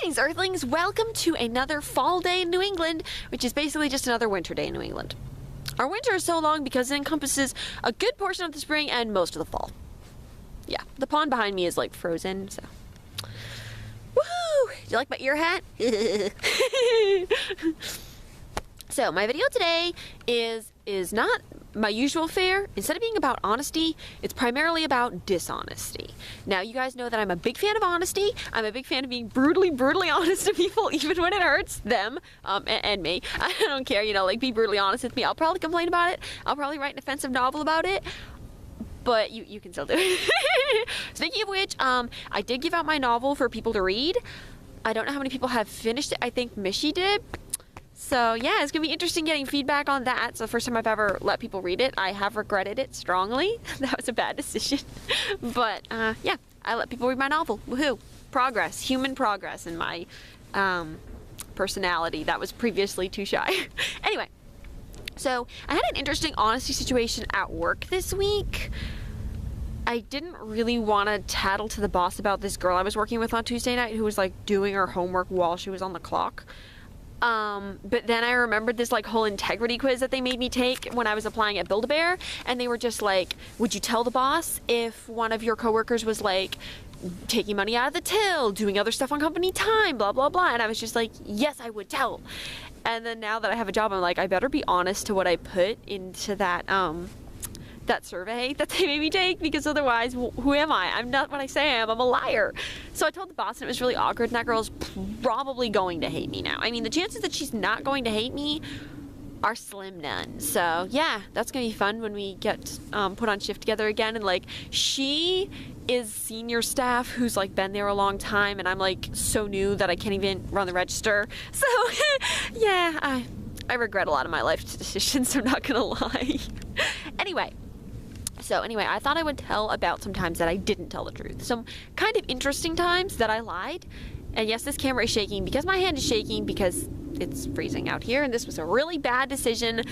Greetings, Earthlings! Welcome to another fall day in New England, which is basically just another winter day in New England. Our winter is so long because it encompasses a good portion of the spring and most of the fall. Yeah, the pond behind me is like frozen, so. Woohoo! Do you like my ear hat? So, my video today is not my usual fare. Instead of being about honesty, it's primarily about dishonesty. Now, you guys know that I'm a big fan of honesty. I'm a big fan of being brutally honest to people, even when it hurts them, and me. I don't care, like, be brutally honest with me. I'll probably complain about it. I'll probably write an offensive novel about it. But you can still do it. Speaking of which, I did give out my novel for people to read. I don't know how many people have finished it. I think Mishy did. So yeah, it's going to be interesting getting feedback on that. It's the first time I've ever let people read it. I have regretted it strongly. That was a bad decision. But yeah, I let people read my novel. Woohoo. Progress. Human progress in my personality that was previously too shy. Anyway, so I had an interesting honesty situation at work this week. I didn't really want to tattle to the boss about this girl I was working with on Tuesday night who was like doing her homework while she was on the clock. But then I remembered this like whole integrity quiz that they made me take when I was applying at Build-A-Bear, and they were just like, would you tell the boss if one of your coworkers was like taking money out of the till, doing other stuff on company time, blah blah blah? And I was just like, yes, I would tell. And then now that I have a job, I'm like, I better be honest to what I put into that that survey that they made me take, because otherwise, who am I? I'm not what I say I am. I'm a liar. So I told the boss, and it was really awkward, and that girl's probably going to hate me now. I mean, the chances that she's not going to hate me are slim none. So yeah, that's gonna be fun when we get put on shift together again. And like, she is senior staff who's like been there a long time, and I'm like so new that I can't even run the register. So yeah, I regret a lot of my life decisions, I'm not gonna lie. Anyway, I thought I would tell about some times that I didn't tell the truth. Some kind of interesting times that I lied. And yes, this camera is shaking because my hand is shaking because it's freezing out here, and this was a really bad decision,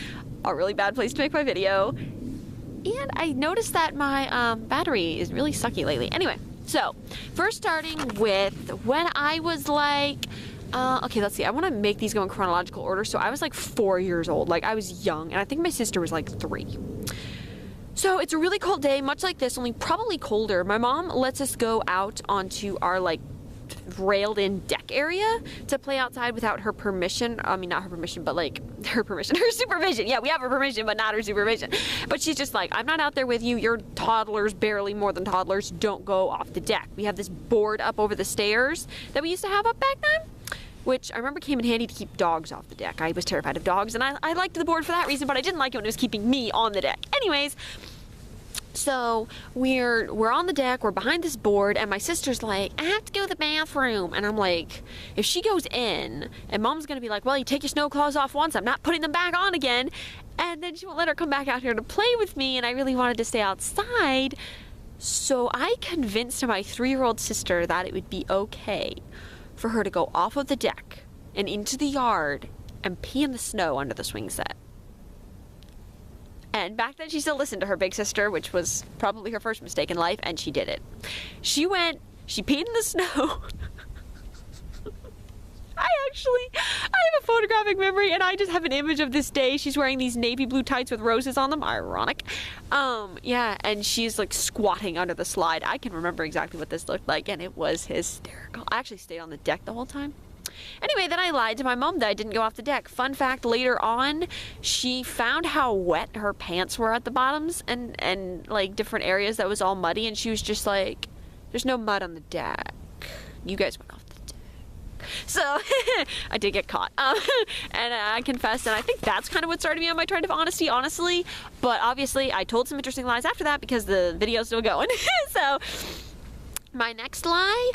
a really bad place to make my video. And I noticed that my battery is really sucky lately. Anyway, so first starting with when I was like, okay, let's see. I want to make these go in chronological order. So I was like 4 years old. Like, I was young, and I think my sister was like 3. So it's a really cold day, much like this, only probably colder. My mom lets us go out onto our like railed-in deck area to play outside without her permission. I mean, not her permission, but like her permission, her supervision. Yeah, we have her permission, but not her supervision. But she's just like, I'm not out there with you. You're toddlers, barely more than toddlers. Don't go off the deck. We have this board up over the stairs that we used to have up back then, which I remember came in handy to keep dogs off the deck. I was terrified of dogs, and I liked the board for that reason, but I didn't like it when it was keeping me on the deck. Anyways, so we're on the deck, we're behind this board, and my sister's like, I have to go to the bathroom. And I'm like, if she goes in, and mom's gonna be like, well, you take your snow claws off once, I'm not putting them back on again. And then she won't let her come back out here to play with me, and I really wanted to stay outside. So I convinced my 3-year-old sister that it would be okay for her to go off of the deck and into the yard and pee in the snow under the swing set. And back then she still listened to her big sister, which was probably her first mistake in life, and she did it. She peed in the snow. I have a photographic memory, and I just have an image of this day. She's wearing these navy blue tights with roses on them. Ironic. Yeah, and she's like squatting under the slide. I can remember exactly what this looked like, and it was hysterical. I actually stayed on the deck the whole time. Anyway, then I lied to my mom that I didn't go off the deck. Fun fact, later on, she found how wet her pants were at the bottoms and like different areas that was all muddy, and she was just like, there's no mud on the deck. You guys went off the deck. So I did get caught. And I confessed, and I think that's kind of what started me on my trend of honesty, honestly. But obviously, I told some interesting lies after that because the video's still going. So my next lie,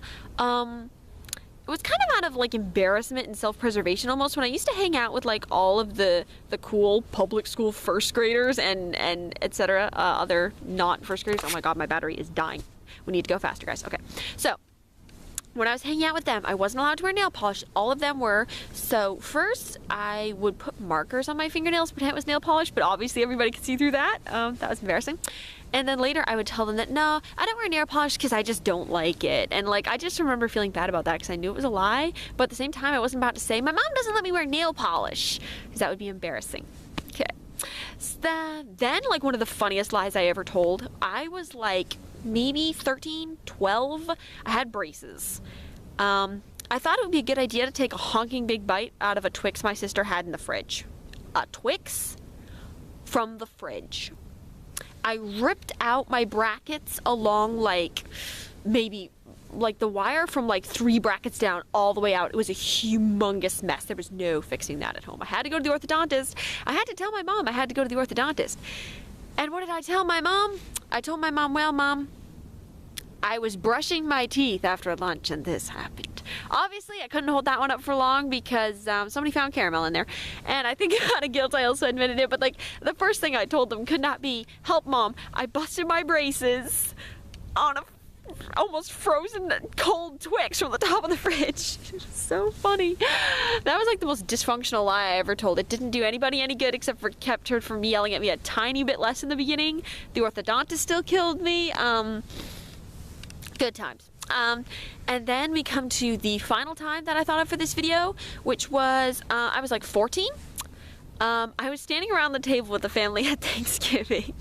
it was kind of out of like embarrassment and self-preservation almost, when I used to hang out with like all of the cool public school first graders and etc. Other not first graders. Oh my god, my battery is dying. We need to go faster, guys. Okay, so when I was hanging out with them, I wasn't allowed to wear nail polish. All of them were. So first, I would put markers on my fingernails, pretend it was nail polish, but obviously everybody could see through that. That was embarrassing. And then later I would tell them that, no, I don't wear nail polish because I just don't like it. And like, I just remember feeling bad about that because I knew it was a lie. But at the same time, I wasn't about to say, my mom doesn't let me wear nail polish, because that would be embarrassing. Okay. So then, like, one of the funniest lies I ever told, I was like maybe 13, 12. I had braces. I thought it would be a good idea to take a honking big bite out of a Twix my sister had in the fridge. A Twix from the fridge. I ripped out my brackets along like maybe like the wire from like 3 brackets down all the way out. It was a humongous mess. There was no fixing that at home. I had to go to the orthodontist. I had to tell my mom I had to go to the orthodontist. And what did I tell my mom? I told my mom, well, Mom, I was brushing my teeth after lunch and this happened. Obviously, I couldn't hold that one up for long because somebody found caramel in there. And I think out of guilt, I also admitted it. But like, the first thing I told them could not be, help, Mom, I busted my braces on a almost frozen cold Twix from the top of the fridge. So funny. That was like the most dysfunctional lie I ever told. It didn't do anybody any good except for kept her from yelling at me a tiny bit less in the beginning. The orthodontist still killed me. Good times. And then we come to the final time that I thought of for this video, which was, I was like 14. I was standing around the table with the family at Thanksgiving,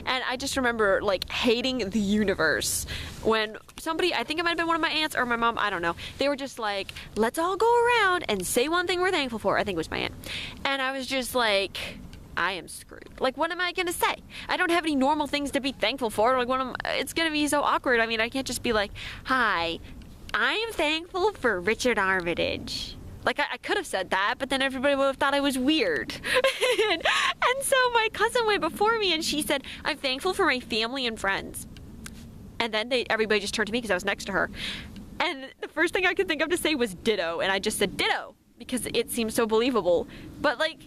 and I just remember like hating the universe when somebody, I think it might have been one of my aunts or my mom, I don't know, they were just like, let's all go around and say one thing we're thankful for. I think it was my aunt. And I was just like, I am screwed. Like, what am I gonna say? I don't have any normal things to be thankful for. Like, it's gonna be so awkward. I mean, I can't just be like, hi, I am thankful for Richard Armitage. Like, I could have said that, but then everybody would have thought I was weird. and so my cousin went before me and she said, I'm thankful for my family and friends. And then everybody just turned to me because I was next to her. And the first thing I could think of to say was ditto. And I just said ditto because it seemed so believable. But like,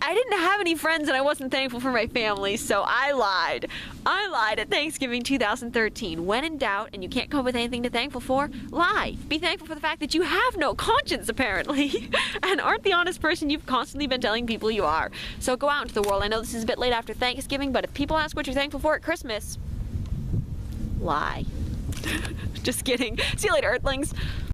I didn't have any friends and I wasn't thankful for my family, so I lied. I lied at Thanksgiving 2013. When in doubt and you can't come up with anything to thankful for, lie. Be thankful for the fact that you have no conscience, apparently, and aren't the honest person you've constantly been telling people you are. So go out into the world. I know this is a bit late after Thanksgiving, but if people ask what you're thankful for at Christmas, lie. Just kidding. See you later, Earthlings.